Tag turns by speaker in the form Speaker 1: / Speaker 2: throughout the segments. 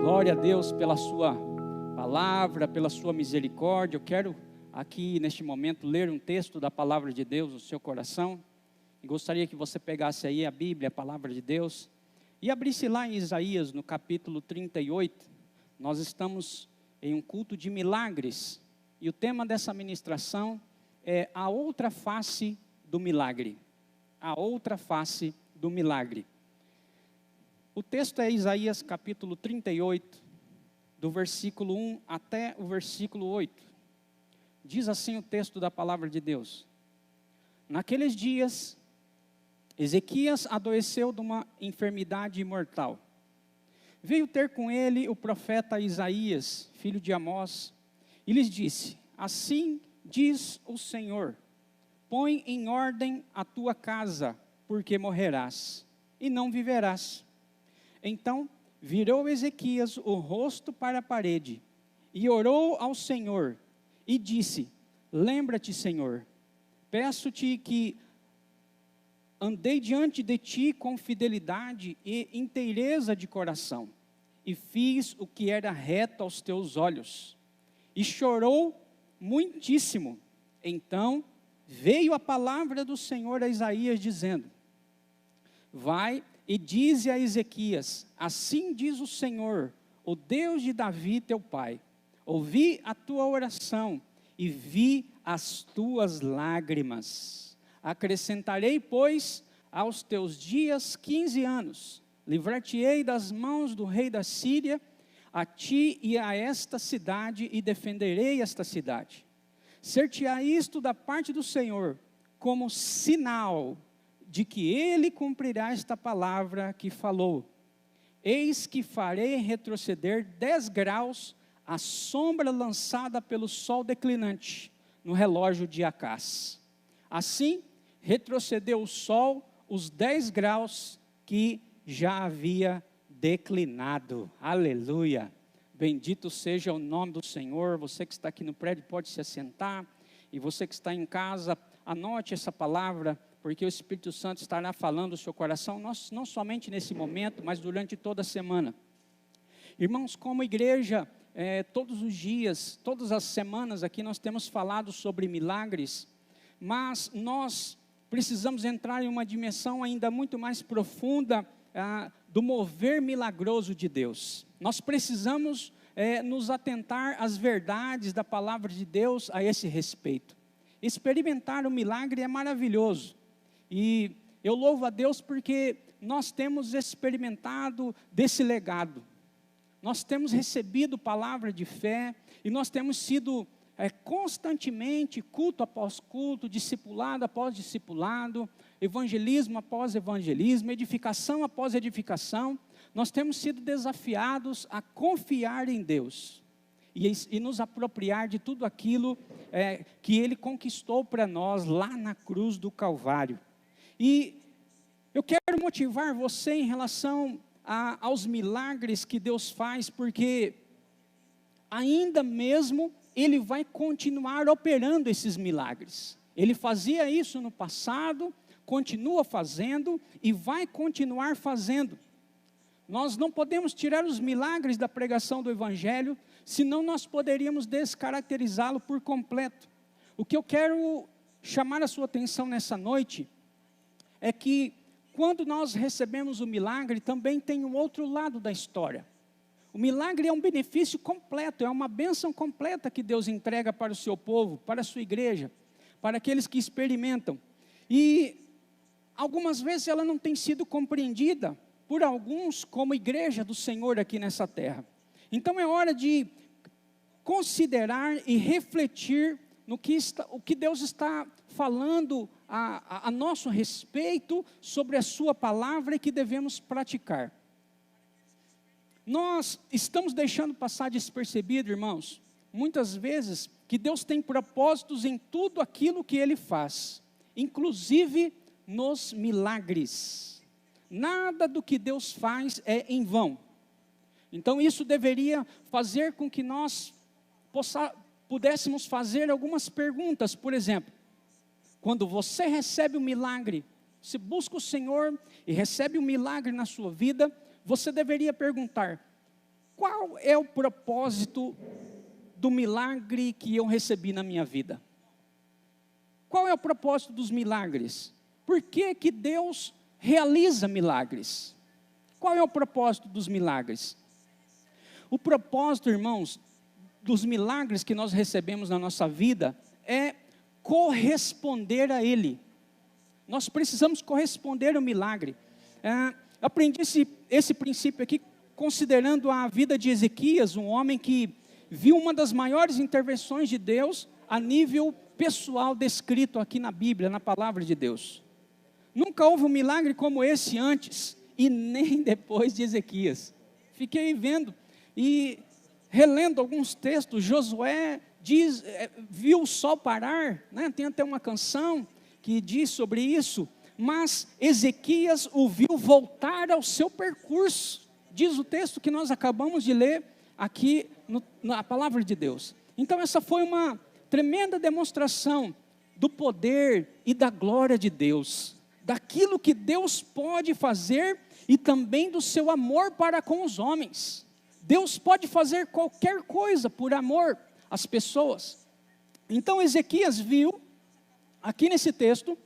Speaker 1: Glória a Deus pela sua palavra, pela sua misericórdia. Eu quero aqui neste momento ler um texto da palavra de Deus no seu coração. E gostaria que você pegasse aí a Bíblia, a palavra de Deus, e abrisse lá em Isaías, no capítulo 38. Nós estamos em um culto de milagres. E o tema dessa ministração é a outra face do milagre. A outra face do milagre. O texto é Isaías capítulo 38, do versículo 1 até o versículo 8. Diz assim o texto da palavra de Deus: Naqueles dias, Ezequias adoeceu de uma enfermidade mortal. Veio ter com ele o profeta Isaías, filho de Amós, e lhes disse: Assim diz o Senhor, põe em ordem a tua casa, porque morrerás, e não viverás. Então virou Ezequias o rosto para a parede, e orou ao Senhor, e disse: Lembra-te, Senhor, peço-te que andei diante de ti com fidelidade e inteireza de coração, e fiz o que era reto aos teus olhos. E chorou muitíssimo. Então veio a palavra do Senhor a Isaías, dizendo: Vai e dize a Ezequias: Assim diz o Senhor, o Deus de Davi teu pai, ouvi a tua oração e vi as tuas lágrimas. Acrescentarei, pois, aos teus dias 15 anos, livrar-te-ei das mãos do rei da Síria, a ti e a esta cidade, e defenderei esta cidade. Ser-te-á isto da parte do Senhor, como sinal de que ele cumprirá esta palavra que falou. Eis que farei retroceder 10 graus a sombra lançada pelo sol declinante no relógio de Acás. Assim, retrocedeu o sol os 10 graus que já havia declinado. Aleluia! Bendito seja o nome do Senhor. Você que está aqui no prédio pode se assentar. E você que está em casa, anote essa palavra, porque o Espírito Santo estará falando no seu coração, não somente nesse momento, mas durante toda a semana. Irmãos, como igreja, todos os dias, todas as semanas aqui nós temos falado sobre milagres, mas nós precisamos entrar em uma dimensão ainda muito mais profunda do mover milagroso de Deus. Nós precisamos nos atentar às verdades da palavra de Deus a esse respeito. Experimentar o milagre é maravilhoso. E eu louvo a Deus porque nós temos experimentado desse legado. Nós temos recebido palavra de fé e nós temos sido constantemente, culto após culto, discipulado após discipulado, evangelismo após evangelismo, edificação após edificação. Nós temos sido desafiados a confiar em Deus e nos apropriar de tudo aquilo que Ele conquistou para nós lá na cruz do Calvário. E eu quero motivar você em relação aos milagres que Deus faz, porque ainda mesmo Ele vai continuar operando esses milagres. Ele fazia isso no passado, continua fazendo e vai continuar fazendo. Nós não podemos tirar os milagres da pregação do Evangelho, senão nós poderíamos descaracterizá-lo por completo. O que eu quero chamar a sua atenção nessa noite é que quando nós recebemos o milagre, também tem um outro lado da história. O milagre é um benefício completo, é uma bênção completa que Deus entrega para o seu povo, para a sua igreja, para aqueles que experimentam. E algumas vezes ela não tem sido compreendida por alguns como igreja do Senhor aqui nessa terra. Então é hora de considerar e refletir no que Deus está falando a nosso respeito sobre a sua palavra e que devemos praticar. Nós estamos deixando passar despercebido, irmãos, muitas vezes que Deus tem propósitos em tudo aquilo que Ele faz, inclusive nos milagres. Nada do que Deus faz é em vão. Então isso deveria fazer com que nós pudéssemos fazer algumas perguntas. Por exemplo, quando você recebe um milagre, se busca o Senhor e recebe um milagre na sua vida, você deveria perguntar: qual é o propósito do milagre que eu recebi na minha vida? Qual é o propósito dos milagres? Por que que Deus realiza milagres? Qual é o propósito dos milagres? O propósito, irmãos, dos milagres que nós recebemos na nossa vida é corresponder a Ele. Nós precisamos corresponder ao milagre. Aprendi esse princípio aqui considerando a vida de Ezequias, um homem que viu uma das maiores intervenções de Deus a nível pessoal descrito aqui na Bíblia, na palavra de Deus. Nunca houve um milagre como esse antes e nem depois de Ezequias. Fiquei vendo e relendo alguns textos. Josué viu o sol parar, né? Tem até uma canção que diz sobre isso, mas Ezequias o viu voltar ao seu percurso, diz o texto que nós acabamos de ler aqui na palavra de Deus. Então essa foi uma tremenda demonstração do poder e da glória de Deus, daquilo que Deus pode fazer e também do seu amor para com os homens. Deus pode fazer qualquer coisa por amor às pessoas. Então Ezequias viu, aqui nesse texto,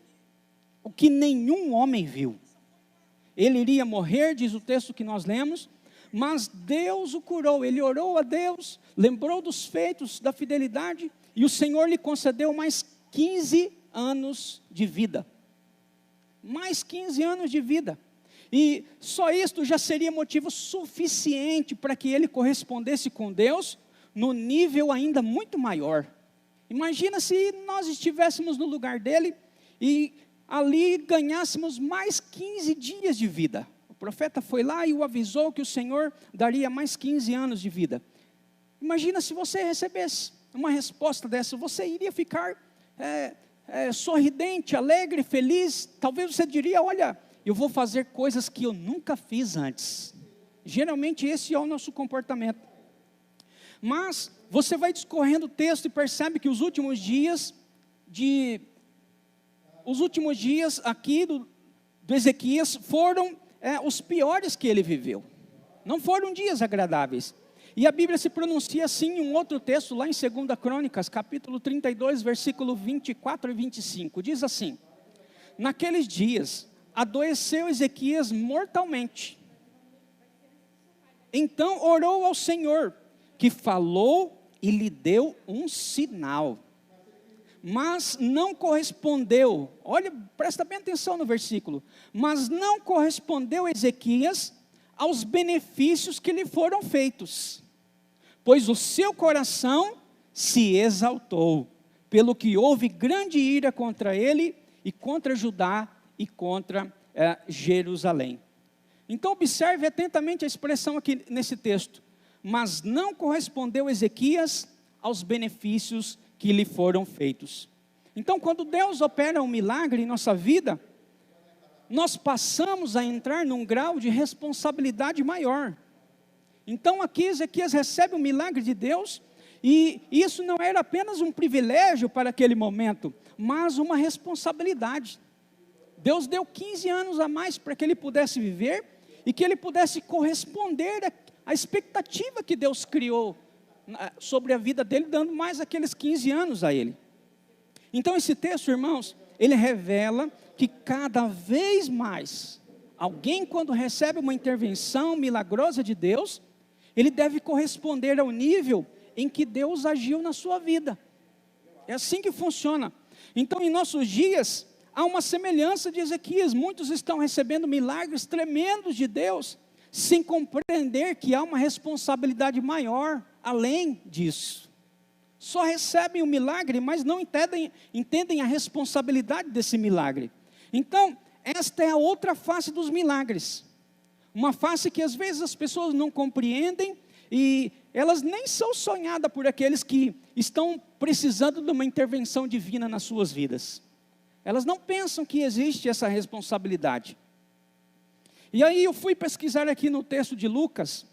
Speaker 1: o que nenhum homem viu. Ele iria morrer, diz o texto que nós lemos, mas Deus o curou. Ele orou a Deus, lembrou dos feitos, da fidelidade, e o Senhor lhe concedeu mais 15 anos de vida. Mais 15 anos de vida. E só isto já seria motivo suficiente para que ele correspondesse com Deus no nível ainda muito maior. Imagina se nós estivéssemos no lugar dele e ali ganhássemos mais 15 dias de vida. O profeta foi lá e o avisou que o Senhor daria mais 15 anos de vida. Imagina se você recebesse uma resposta dessa, você iria ficar sorridente, alegre, feliz. Talvez você diria, olha, eu vou fazer coisas que eu nunca fiz antes. Geralmente esse é o nosso comportamento. Mas você vai discorrendo o texto e percebe que os últimos dias aqui do Ezequias foram os piores que ele viveu. Não foram dias agradáveis. E a Bíblia se pronuncia assim em um outro texto, lá em 2 Crônicas, capítulo 32, versículo 24 e 25. Diz assim: naqueles dias adoeceu Ezequias mortalmente. Então orou ao Senhor, que falou e lhe deu um sinal. Mas não correspondeu, olha, presta bem atenção no versículo. Mas não correspondeu Ezequias aos benefícios que lhe foram feitos, pois o seu coração se exaltou, pelo que houve grande ira contra ele e contra Judá e contra Jerusalém. Então observe atentamente a expressão aqui nesse texto. Mas não correspondeu Ezequias aos benefícios que lhe foram feitos. Então quando Deus opera um milagre em nossa vida, nós passamos a entrar num grau de responsabilidade maior. Então aqui Ezequias recebe o milagre de Deus, e isso não era apenas um privilégio para aquele momento, mas uma responsabilidade. Deus deu 15 anos a mais para que ele pudesse viver, e que ele pudesse corresponder à expectativa que Deus criou sobre a vida dele, dando mais aqueles 15 anos a ele. Então esse texto, irmãos, ele revela que cada vez mais, alguém quando recebe uma intervenção milagrosa de Deus, ele deve corresponder ao nível em que Deus agiu na sua vida. É assim que funciona. Então em nossos dias, há uma semelhança de Ezequias. Muitos estão recebendo milagres tremendos de Deus, sem compreender que há uma responsabilidade maior além disso. Só recebem o milagre, mas não entendem a responsabilidade desse milagre. Então, esta é a outra face dos milagres. Uma face que às vezes as pessoas não compreendem, e elas nem são sonhadas por aqueles que estão precisando de uma intervenção divina nas suas vidas. Elas não pensam que existe essa responsabilidade. E aí eu fui pesquisar aqui no texto de Lucas,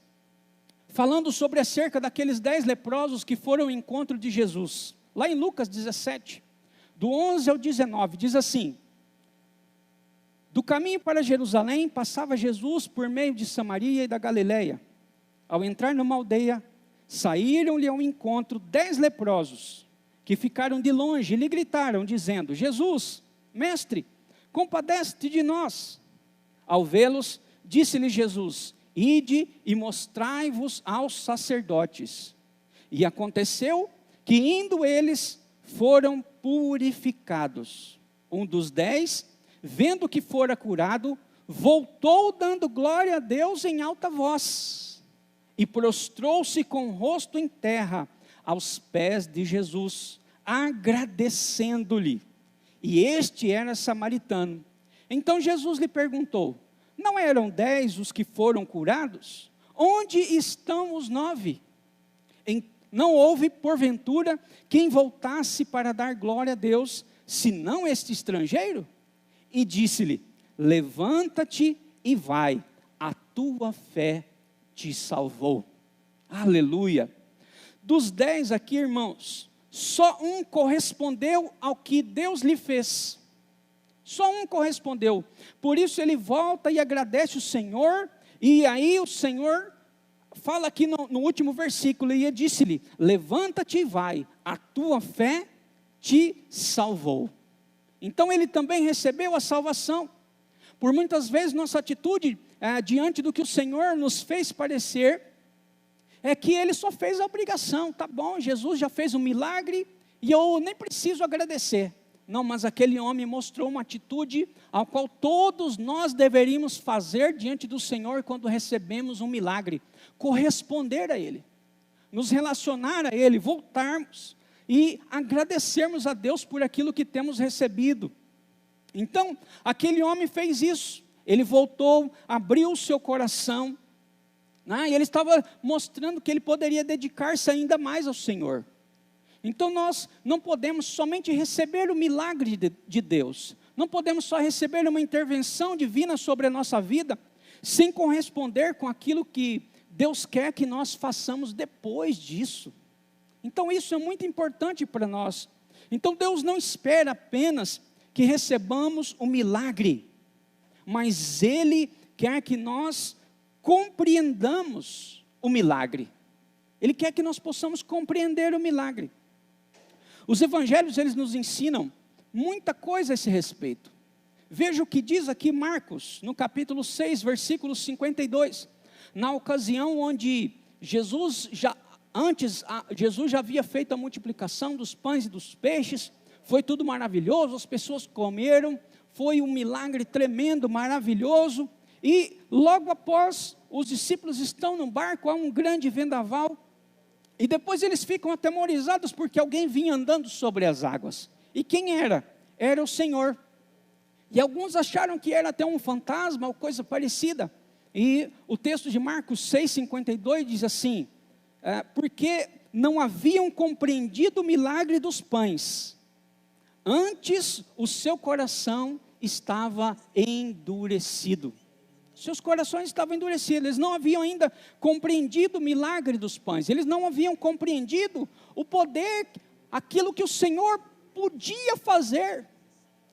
Speaker 1: falando sobre acerca daqueles 10 leprosos que foram ao encontro de Jesus. Lá em Lucas 17, do 11 ao 19, diz assim: do caminho para Jerusalém, passava Jesus por meio de Samaria e da Galileia. ao entrar numa aldeia, saíram-lhe ao encontro 10 leprosos, que ficaram de longe e lhe gritaram, dizendo: Jesus, mestre, compadece-te de nós. Ao vê-los, disse-lhe Jesus: ide e mostrai-vos aos sacerdotes. E aconteceu que, indo eles, foram purificados. Um dos 10, vendo que fora curado, voltou dando glória a Deus em alta voz, e prostrou-se com o rosto em terra, aos pés de Jesus, agradecendo-lhe. E este era samaritano. Então Jesus lhe perguntou: não eram 10 os que foram curados? Onde estão os 9? Não houve, porventura, quem voltasse para dar glória a Deus, senão este estrangeiro? E disse-lhe: levanta-te e vai, a tua fé te salvou. Aleluia. Dos 10 aqui, irmãos, só um correspondeu ao que Deus lhe fez. Só um correspondeu. Por isso ele volta e agradece o Senhor. E aí o Senhor fala aqui no último versículo, e disse-lhe: levanta-te e vai, a tua fé te salvou. Então ele também recebeu a salvação. Por muitas vezes nossa atitude diante do que o Senhor nos fez parecer, é que ele só fez a obrigação. Tá bom, Jesus já fez um milagre, e eu nem preciso agradecer. Não, mas aquele homem mostrou uma atitude ao qual todos nós deveríamos fazer diante do Senhor quando recebemos um milagre: corresponder a Ele, nos relacionar a Ele, voltarmos e agradecermos a Deus por aquilo que temos recebido. Então, aquele homem fez isso. Ele voltou, abriu o seu coração, e ele estava mostrando que ele poderia dedicar-se ainda mais ao Senhor. Então nós não podemos somente receber o milagre de Deus, não podemos só receber uma intervenção divina sobre a nossa vida, sem corresponder com aquilo que Deus quer que nós façamos depois disso. Então isso é muito importante para nós. Então Deus não espera apenas que recebamos o milagre, mas Ele quer que nós compreendamos o milagre. Ele quer que nós possamos compreender o milagre. Os evangelhos, eles nos ensinam muita coisa a esse respeito. Veja o que diz aqui Marcos, no capítulo 6, versículo 52. Na ocasião onde Jesus já havia feito a multiplicação dos pães e dos peixes, foi tudo maravilhoso, as pessoas comeram, foi um milagre tremendo, maravilhoso, e logo após, os discípulos estão no barco, há um grande vendaval, e depois eles ficam atemorizados porque alguém vinha andando sobre as águas. E quem era? Era o Senhor. E alguns acharam que era até um fantasma ou coisa parecida. E o texto de Marcos 6,52 diz assim: porque não haviam compreendido o milagre dos pães, antes o seu coração estava endurecido. Seus corações estavam endurecidos, eles não haviam ainda compreendido o milagre dos pães, eles não haviam compreendido o poder, aquilo que o Senhor podia fazer,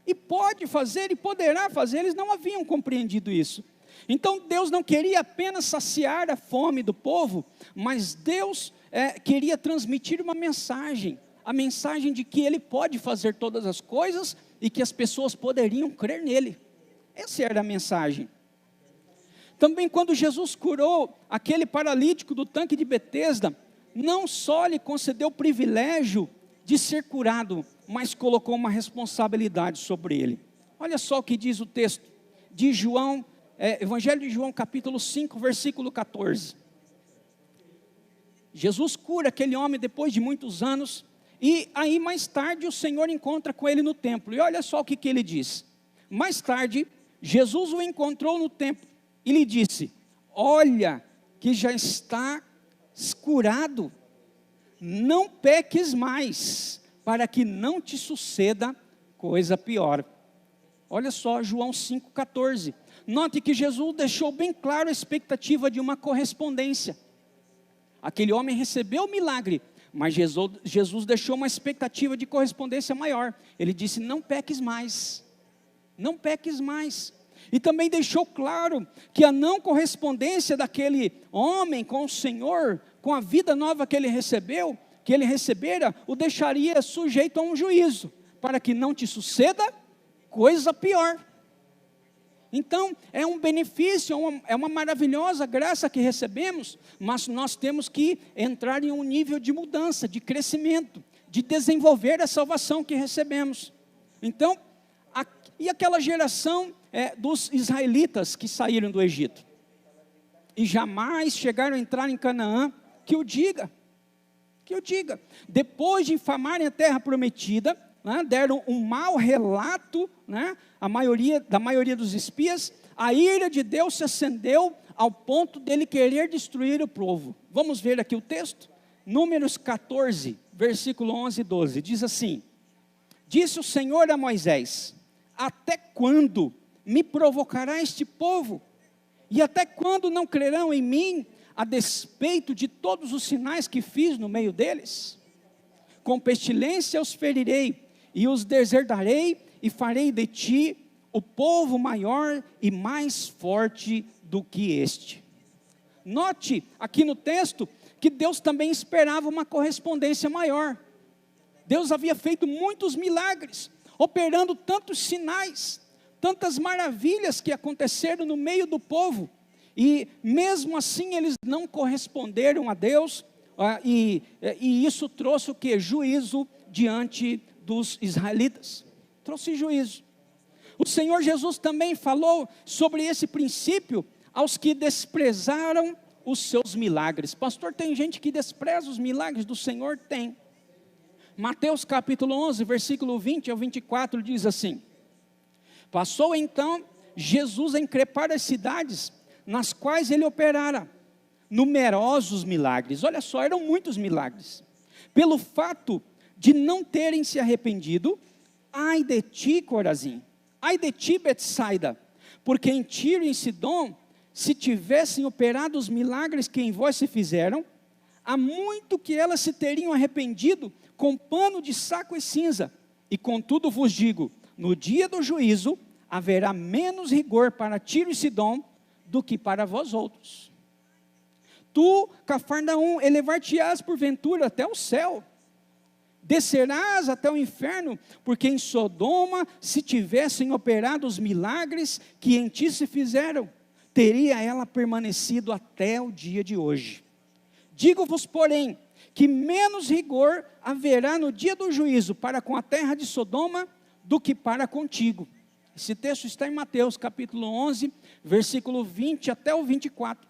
Speaker 1: e pode fazer, e poderá fazer, eles não haviam compreendido isso. Então Deus não queria apenas saciar a fome do povo, mas Deus queria transmitir uma mensagem, a mensagem de que Ele pode fazer todas as coisas, e que as pessoas poderiam crer nele. Essa era a mensagem. Também quando Jesus curou aquele paralítico do tanque de Betesda, não só lhe concedeu o privilégio de ser curado, mas colocou uma responsabilidade sobre ele. Olha só o que diz o texto de João, Evangelho de João capítulo 5, versículo 14. Jesus cura aquele homem depois de muitos anos, e aí mais tarde o Senhor encontra com ele no templo, e olha só o que ele diz. Mais tarde, Jesus o encontrou no templo, e lhe disse: olha que já está curado, não peques mais, para que não te suceda coisa pior. Olha só João 5,14, note que Jesus deixou bem claro a expectativa de uma correspondência. Aquele homem recebeu o milagre, mas Jesus deixou uma expectativa de correspondência maior. Ele disse: não peques mais, não peques mais. E também deixou claro que a não correspondência daquele homem com o Senhor, com a vida nova que ele recebera, o deixaria sujeito a um juízo, para que não te suceda coisa pior. Então, é um benefício, é uma maravilhosa graça que recebemos, mas nós temos que entrar em um nível de mudança, de crescimento, de desenvolver a salvação que recebemos. Então, e aquela geração dos israelitas que saíram do Egito e jamais chegaram a entrar em Canaã, que o diga, depois de infamarem a terra prometida, né, deram um mau relato, né, da maioria dos espias, a ira de Deus se acendeu ao ponto dele querer destruir o povo. Vamos ver aqui o texto, Números 14, versículo 11 e 12, diz assim: disse o Senhor a Moisés: até quando me provocará este povo? E até quando não crerão em mim, a despeito de todos os sinais que fiz no meio deles? Com pestilência os ferirei, e os deserdarei, e farei de ti o povo maior e mais forte do que este. Note aqui no texto, que Deus também esperava uma correspondência maior. Deus havia feito muitos milagres, operando tantos sinais, tantas maravilhas que aconteceram no meio do povo, e mesmo assim eles não corresponderam a Deus, e isso trouxe o que? Juízo diante dos israelitas, trouxe juízo. O Senhor Jesus também falou sobre esse princípio aos que desprezaram os seus milagres. Pastor, tem gente que despreza os milagres do Senhor? Tem. Mateus capítulo 11, versículo 20 ao 24 diz assim: passou então Jesus a increpar as cidades nas quais ele operara numerosos milagres. Olha só, eram muitos milagres. Pelo fato de não terem se arrependido, ai de ti, Corazim, ai de ti, Betsaida, porque em Tiro e em Sidom, se tivessem operado os milagres que em vós se fizeram, há muito que elas se teriam arrependido com pano de saco e cinza. E contudo vos digo, no dia do juízo, haverá menos rigor para Tiro e Sidom do que para vós outros. Tu, Cafarnaum, elevar-te-ás porventura até o céu, descerás até o inferno, porque em Sodoma, se tivessem operado os milagres que em ti se fizeram, teria ela permanecido até o dia de hoje. Digo-vos, porém, que menos rigor haverá no dia do juízo para com a terra de Sodoma do que para contigo. Esse texto está em Mateus capítulo 11, versículo 20 até o 24.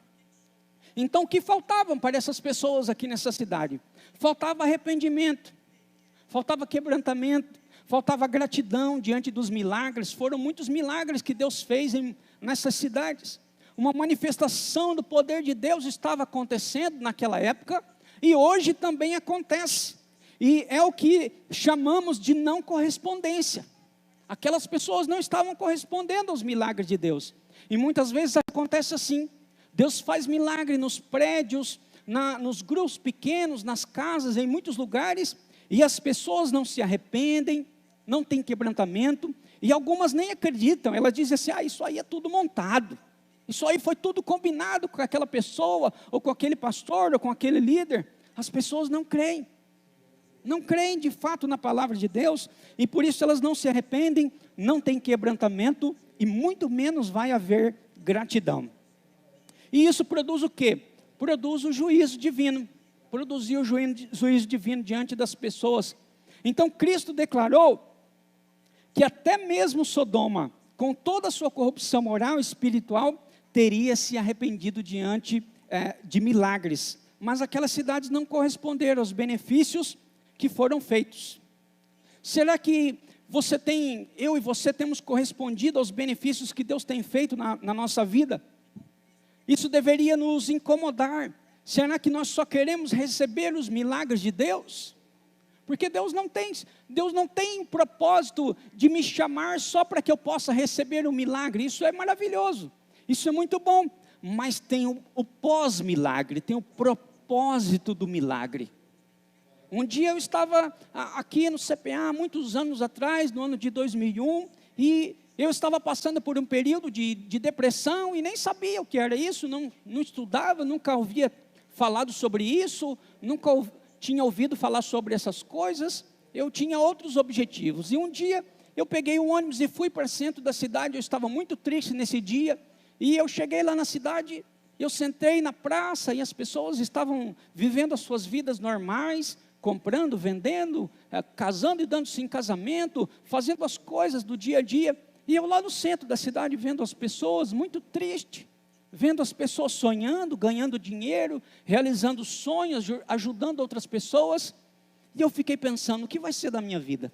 Speaker 1: Então, o que faltavam para essas pessoas aqui nessa cidade? Faltava arrependimento, faltava quebrantamento, faltava gratidão diante dos milagres. Foram muitos milagres que Deus fez nessas cidades. Uma manifestação do poder de Deus estava acontecendo naquela época, e hoje também acontece, e é o que chamamos de não correspondência. Aquelas pessoas não estavam correspondendo aos milagres de Deus, e muitas vezes acontece assim. Deus faz milagre nos prédios, nos grupos pequenos, nas casas, em muitos lugares, e as pessoas não se arrependem, não têm quebrantamento, e algumas nem acreditam. Elas dizem assim: isso aí é tudo montado, isso aí foi tudo combinado com aquela pessoa, ou com aquele pastor, ou com aquele líder. As pessoas não creem de fato na palavra de Deus, e por isso elas não se arrependem, não têm quebrantamento, e muito menos vai haver gratidão. E isso produz o quê? Produz o juízo divino, produziu o juízo divino diante das pessoas. Então Cristo declarou que até mesmo Sodoma, com toda a sua corrupção moral e espiritual, teria se arrependido diante de milagres, mas aquelas cidades não corresponderam aos benefícios que foram feitos. Será que eu e você temos correspondido aos benefícios que Deus tem feito na nossa vida? Isso deveria nos incomodar. Será que nós só queremos receber os milagres de Deus? Porque Deus não tem o propósito de me chamar só para que eu possa receber um milagre. Isso é maravilhoso, isso é muito bom, mas tem o pós-milagre, tem o propósito do milagre. Um dia eu estava aqui no CPA, muitos anos atrás, no ano de 2001, e eu estava passando por um período de depressão e nem sabia o que era isso, não estudava, nunca ouvia falado sobre isso, nunca tinha ouvido falar sobre essas coisas, eu tinha outros objetivos. E um dia eu peguei um ônibus e fui para o centro da cidade, eu estava muito triste nesse dia, e eu cheguei lá na cidade, eu sentei na praça e as pessoas estavam vivendo as suas vidas normais, comprando, vendendo, casando e dando-se em casamento, fazendo as coisas do dia a dia. E eu lá no centro da cidade vendo as pessoas muito triste, vendo as pessoas sonhando, ganhando dinheiro, realizando sonhos, ajudando outras pessoas. E eu fiquei pensando, o que vai ser da minha vida?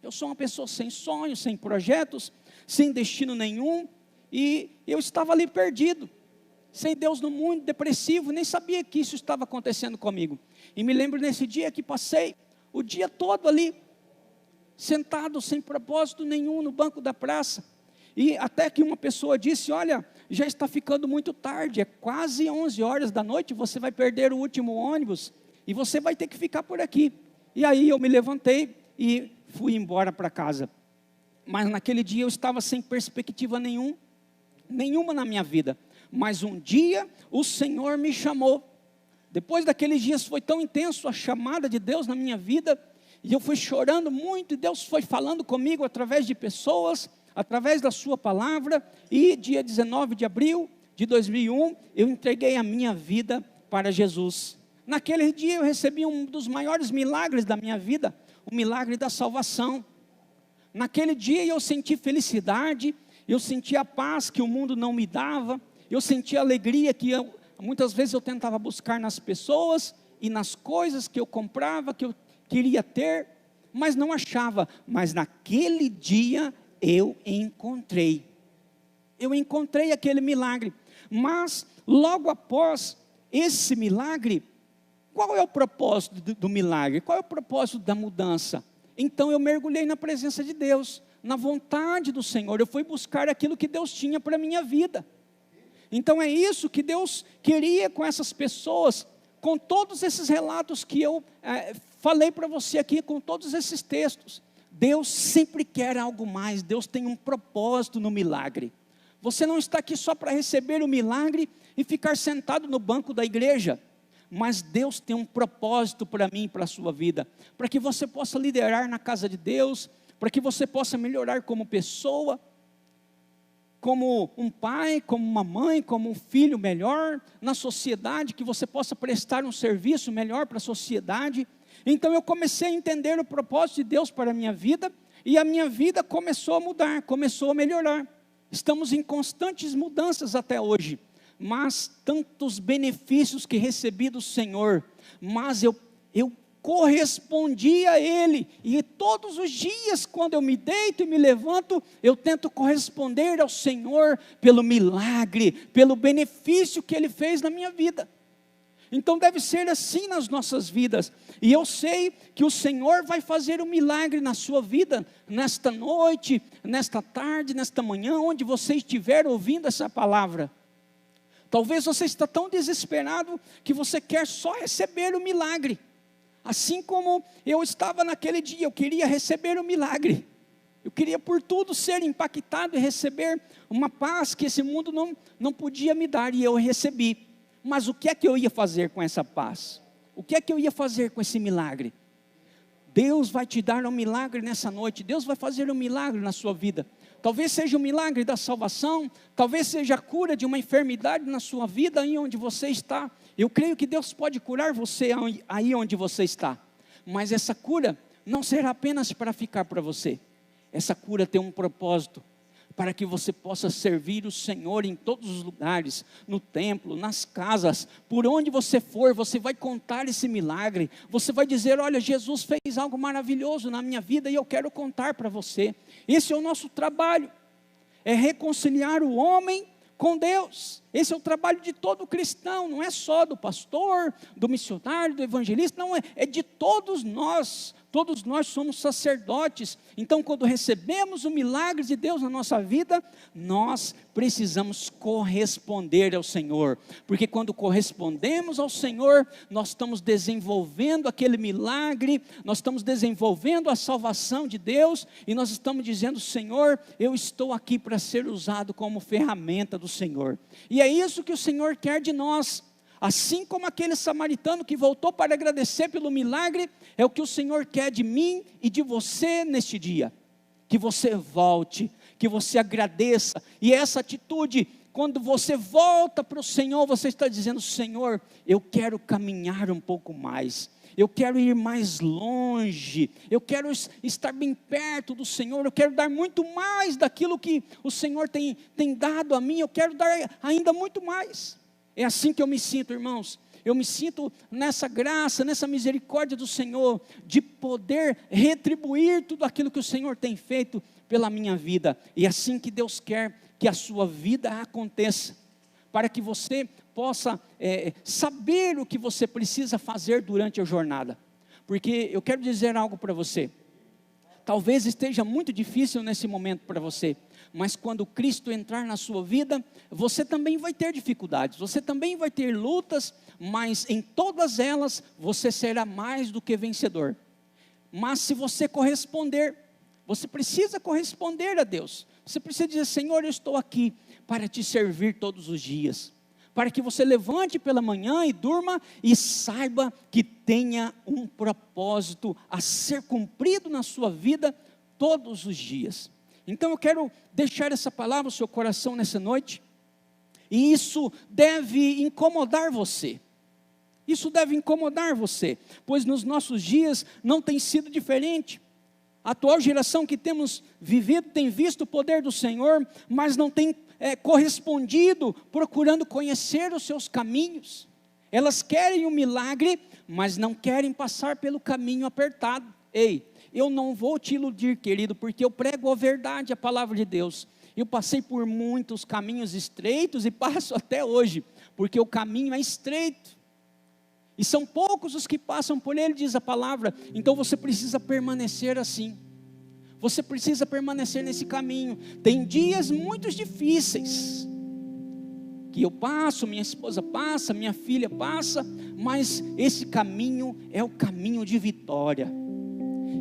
Speaker 1: Eu sou uma pessoa sem sonhos, sem projetos, sem destino nenhum. E eu estava ali perdido, sem Deus no mundo, depressivo, nem sabia que isso estava acontecendo comigo. E me lembro nesse dia que passei o dia todo ali, sentado sem propósito nenhum no banco da praça. E até que uma pessoa disse, olha, já está ficando muito tarde, é quase 11 horas da noite, você vai perder o último ônibus, e você vai ter que ficar por aqui. E aí eu me levantei e fui embora para casa. Mas naquele dia eu estava sem perspectiva nenhuma na minha vida. Mas um dia o Senhor me chamou. Depois daqueles dias foi tão intenso a chamada de Deus na minha vida, e eu fui chorando muito, e Deus foi falando comigo através de pessoas, através da sua palavra, e dia 19 de abril de 2001, eu entreguei a minha vida para Jesus. Naquele dia eu recebi um dos maiores milagres da minha vida, o milagre da salvação. Naquele dia eu senti felicidade, eu senti a paz que o mundo não me dava, eu senti a alegria que muitas vezes eu tentava buscar nas pessoas e nas coisas que eu comprava, que eu queria ter, mas não achava. Mas naquele dia eu encontrei aquele milagre. Mas logo após esse milagre, qual é o propósito do milagre? Qual é o propósito da mudança? Então eu mergulhei na presença de Deus, na vontade do Senhor. Eu fui buscar aquilo que Deus tinha para a minha vida. Então é isso que Deus queria com essas pessoas, com todos esses relatos que eu falei para você aqui, com todos esses textos. Deus sempre quer algo mais, Deus tem um propósito no milagre. Você não está aqui só para receber o milagre e ficar sentado no banco da igreja, mas Deus tem um propósito para mim e para a sua vida, para que você possa liderar na casa de Deus, para que você possa melhorar como pessoa, como um pai, como uma mãe, como um filho melhor na sociedade, que você possa prestar um serviço melhor para a sociedade. Então eu comecei a entender o propósito de Deus para a minha vida, e a minha vida começou a mudar, começou a melhorar. Estamos em constantes mudanças até hoje, mas tantos benefícios que recebi do Senhor, mas eu correspondi a Ele, e todos os dias quando eu me deito e me levanto, eu tento corresponder ao Senhor pelo milagre, pelo benefício que Ele fez na minha vida. Então deve ser assim nas nossas vidas, e eu sei que o Senhor vai fazer um milagre na sua vida, nesta noite, nesta tarde, nesta manhã, onde você estiver ouvindo essa palavra. Talvez você está tão desesperado, que você quer só receber o milagre, assim como eu estava naquele dia. Eu queria receber o milagre, eu queria por tudo ser impactado e receber uma paz que esse mundo não podia me dar, e eu recebi. Mas o que é que eu ia fazer com essa paz? O que é que eu ia fazer com esse milagre? Deus vai te dar um milagre nessa noite, Deus vai fazer um milagre na sua vida. Talvez seja o milagre da salvação, talvez seja a cura de uma enfermidade na sua vida, aí onde você está. Eu creio que Deus pode curar você aí onde você está, mas essa cura não será apenas para ficar para você. Essa cura tem um propósito, para que você possa servir o Senhor em todos os lugares, no templo, nas casas, por onde você for, você vai contar esse milagre, você vai dizer, olha, Jesus fez algo maravilhoso na minha vida, e eu quero contar para você. Esse é o nosso trabalho, é reconciliar o homem com Deus, Esse é o trabalho de todo cristão, não é só do pastor, do missionário, do evangelista, não, é de todos nós. Todos nós somos sacerdotes. Então, quando recebemos o milagre de Deus na nossa vida, nós precisamos corresponder ao Senhor, porque quando correspondemos ao Senhor, nós estamos desenvolvendo aquele milagre, nós estamos desenvolvendo a salvação de Deus, e nós estamos dizendo: Senhor, eu estou aqui para ser usado como ferramenta do Senhor. E é isso que o Senhor quer de nós. Assim como aquele samaritano que voltou para agradecer pelo milagre, é o que o Senhor quer de mim e de você neste dia. Que você volte, que você agradeça. E essa atitude, quando você volta para o Senhor, você está dizendo: Senhor, eu quero caminhar um pouco mais. Eu quero ir mais longe. Eu quero estar bem perto do Senhor. Eu quero dar muito mais daquilo que o Senhor tem dado a mim. Eu quero dar ainda muito mais. É assim que eu me sinto, irmãos. Eu me sinto nessa graça, nessa misericórdia do Senhor, de poder retribuir tudo aquilo que o Senhor tem feito pela minha vida. E é assim que Deus quer que a sua vida aconteça, para que você possa saber o que você precisa fazer durante a jornada. Porque eu quero dizer algo para você. Talvez esteja muito difícil nesse momento para você, mas quando Cristo entrar na sua vida, você também vai ter dificuldades, você também vai ter lutas, mas em todas elas, você será mais do que vencedor. Mas se você corresponder, você precisa corresponder a Deus, você precisa dizer: Senhor, eu estou aqui para te servir todos os dias, para que você levante pela manhã e durma e saiba que tenha um propósito a ser cumprido na sua vida todos os dias. Então eu quero deixar essa palavra no seu coração nessa noite, e isso deve incomodar você. Isso deve incomodar você, pois nos nossos dias não tem sido diferente. A atual geração que temos vivido tem visto o poder do Senhor, mas não tem correspondido, procurando conhecer os seus caminhos. Elas querem um milagre, mas não querem passar pelo caminho apertado. Ei, eu não vou te iludir, querido, porque eu prego a verdade, a palavra de Deus. Eu passei por muitos caminhos estreitos e passo até hoje, porque o caminho é estreito. E são poucos os que passam por ele, diz a palavra. Então você precisa permanecer assim. Você precisa permanecer nesse caminho. Tem dias muito difíceis, que eu passo, minha esposa passa, minha filha passa, mas esse caminho é o caminho de vitória.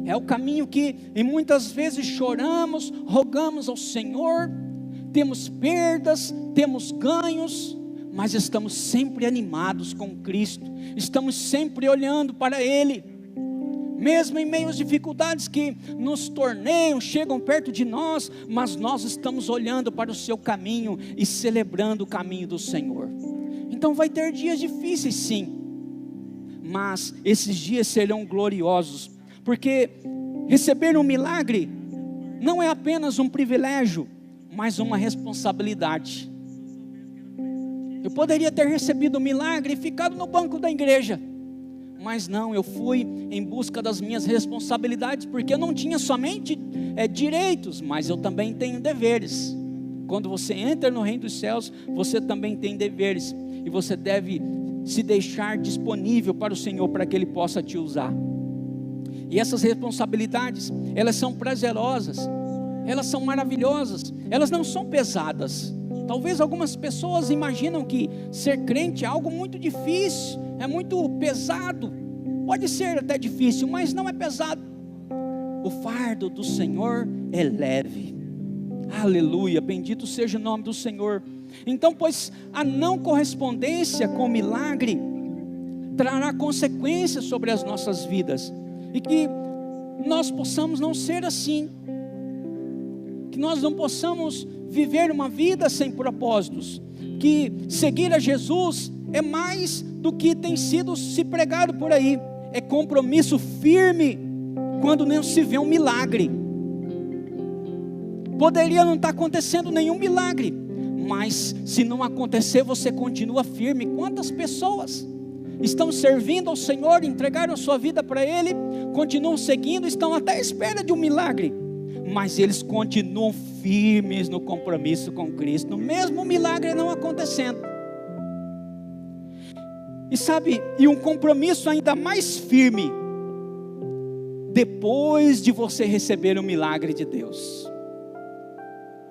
Speaker 1: É o caminho que muitas vezes choramos, rogamos ao Senhor, temos perdas, temos ganhos, mas estamos sempre animados com Cristo, estamos sempre olhando para Ele. Mesmo em meio às dificuldades que nos torneiam, chegam perto de nós, mas nós estamos olhando para o seu caminho e celebrando o caminho do Senhor. Então vai ter dias difíceis, sim, mas esses dias serão gloriosos, porque receber um milagre não é apenas um privilégio, mas uma responsabilidade. Eu poderia ter recebido um milagre e ficado no banco da igreja, mas não, eu fui em busca das minhas responsabilidades, porque eu não tinha somente direitos, mas eu também tenho deveres. Quando você entra no reino dos céus, você também tem deveres, e você deve se deixar disponível para o Senhor, para que Ele possa te usar. E essas responsabilidades, elas são prazerosas, elas são maravilhosas, elas não são pesadas. Talvez algumas pessoas imaginam que ser crente é algo muito difícil, é muito pesado. Pode ser até difícil, mas não é pesado. O fardo do Senhor é leve. Aleluia, bendito seja o nome do Senhor. Então, pois a não correspondência com o milagre trará consequências sobre as nossas vidas, e que nós possamos não ser assim, que nós não possamos viver uma vida sem propósitos, que seguir a Jesus é mais do que tem sido se pregado por aí, é compromisso firme quando não se vê um milagre. Poderia não estar acontecendo nenhum milagre, mas se não acontecer, você continua firme. Quantas pessoas estão servindo ao Senhor, entregaram a sua vida para Ele, continuam seguindo, estão até à espera de um milagre, mas eles continuam firmes no compromisso com Cristo, mesmo o milagre não acontecendo. E sabe, e um compromisso ainda mais firme, depois de você receber o milagre de Deus.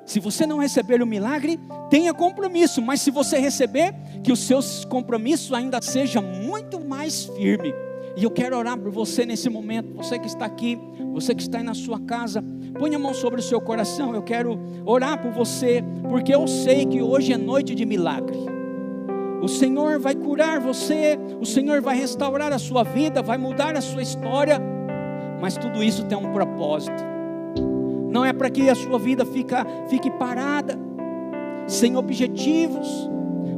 Speaker 1: Se você não receber o milagre, tenha compromisso, mas se você receber, que o seu compromisso ainda seja muito mais firme. E eu quero orar por você nesse momento, você que está aqui, você que está aí na sua casa, põe a mão sobre o seu coração. Eu quero orar por você, porque eu sei que hoje é noite de milagre. O Senhor vai curar você, o Senhor vai restaurar a sua vida, vai mudar a sua história, mas tudo isso tem um propósito. Não é para que a sua vida fique parada, sem objetivos,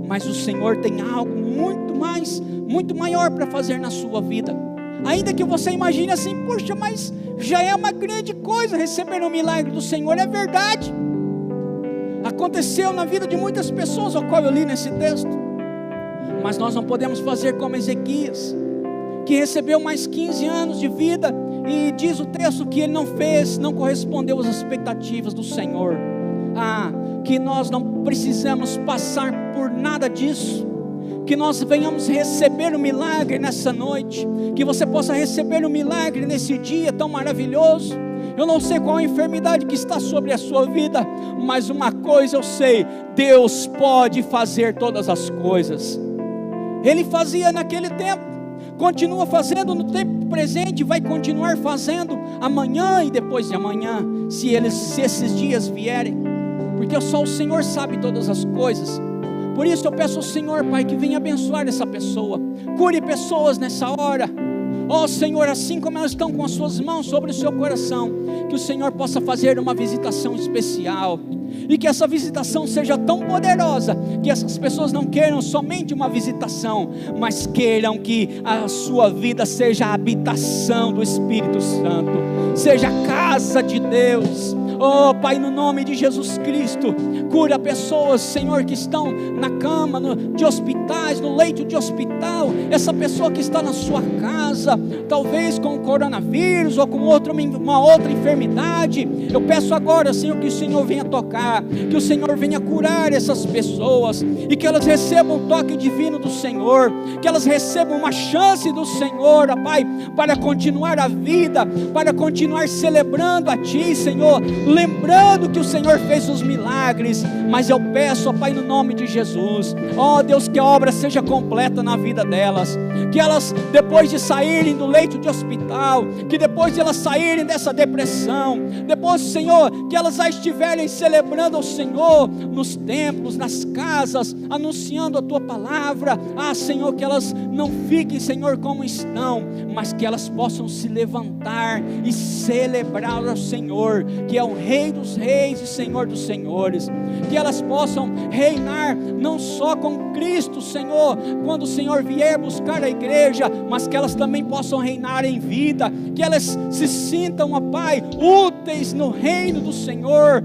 Speaker 1: mas o Senhor tem algo muito maior para fazer na sua vida. Ainda que você imagine assim, poxa, mas já é uma grande coisa receber um milagre do Senhor. É verdade, aconteceu na vida de muitas pessoas, ao qual eu li nesse texto. Mas nós não podemos fazer como Ezequias, que recebeu mais 15 anos de vida, e diz o texto que ele não correspondeu às expectativas do Senhor. Que nós não precisamos passar por nada disso, que nós venhamos receber o milagre nessa noite, que você possa receber o milagre nesse dia tão maravilhoso. Eu não sei qual a enfermidade que está sobre a sua vida, mas uma coisa eu sei: Deus pode fazer todas as coisas. Ele fazia naquele tempo, continua fazendo no tempo presente, vai continuar fazendo amanhã e depois de amanhã, se esses dias vierem, porque só o Senhor sabe todas as coisas. Por isso eu peço ao Senhor, Pai, que venha abençoar essa pessoa, cure pessoas nessa hora. Ó Senhor, assim como elas estão com as suas mãos sobre o seu coração, que o Senhor possa fazer uma visitação especial, e que essa visitação seja tão poderosa, que essas pessoas não queiram somente uma visitação, mas queiram que a sua vida seja a habitação do Espírito Santo, seja a casa de Deus. Oh Pai, no nome de Jesus Cristo, cura pessoas, Senhor, que estão na cama de hospitais, no leito de hospital, essa pessoa que está na sua casa, talvez com o coronavírus ou com uma outra enfermidade. Eu peço agora, Senhor, que o Senhor venha tocar, que o Senhor venha curar essas pessoas, e que elas recebam o toque divino do Senhor, que elas recebam uma chance do Senhor, ó Pai, para continuar a vida, para continuar celebrando a Ti, Senhor, lembrando que o Senhor fez os milagres. Mas eu peço, ó Pai, no nome de Jesus, ó Deus, que a obra seja completa na vida delas, que elas, depois de saírem do leito de hospital, que depois de elas saírem dessa depressão, depois, Senhor, que elas já estiverem celebrando ao Senhor nos templos, nas casas, anunciando a Tua palavra. Senhor, que elas não fiquem, Senhor, como estão, mas que elas possam se levantar e celebrar ao Senhor, que é o Rei dos Reis e Senhor dos Senhores. Que elas possam reinar não só com Cristo, Senhor, quando o Senhor vier buscar a igreja, mas que elas também possam reinar em vida, que elas se sintam, ó Pai, úteis no reino do Senhor,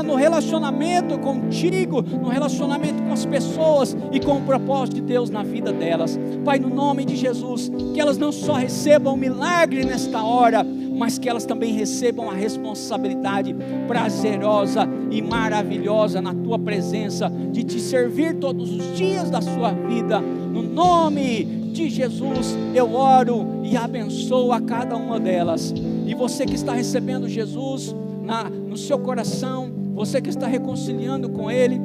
Speaker 1: no relacionamento contigo, no relacionamento com as pessoas e com o propósito de Deus na vida delas. Pai, no nome de Jesus, que elas não só recebam o milagre nesta hora, mas que elas também recebam a responsabilidade prazerosa e maravilhosa na Tua presença, de Te servir todos os dias da sua vida. No nome de Jesus eu oro e abençoo a cada uma delas. E você que está recebendo Jesus no seu coração, você que está reconciliando com Ele,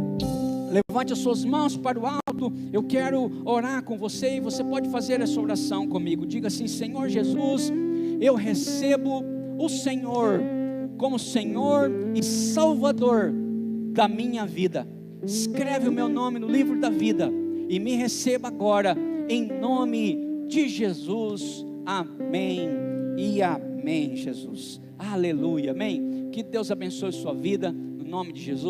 Speaker 1: levante as suas mãos para o alto. Eu quero orar com você, e você pode fazer essa oração comigo. Diga assim: Senhor Jesus, eu recebo o Senhor como Senhor e Salvador da minha vida. Escreve o meu nome no livro da vida e me receba agora, em nome de Jesus. Amém e amém, Jesus. Aleluia, amém. Que Deus abençoe sua vida, no nome de Jesus.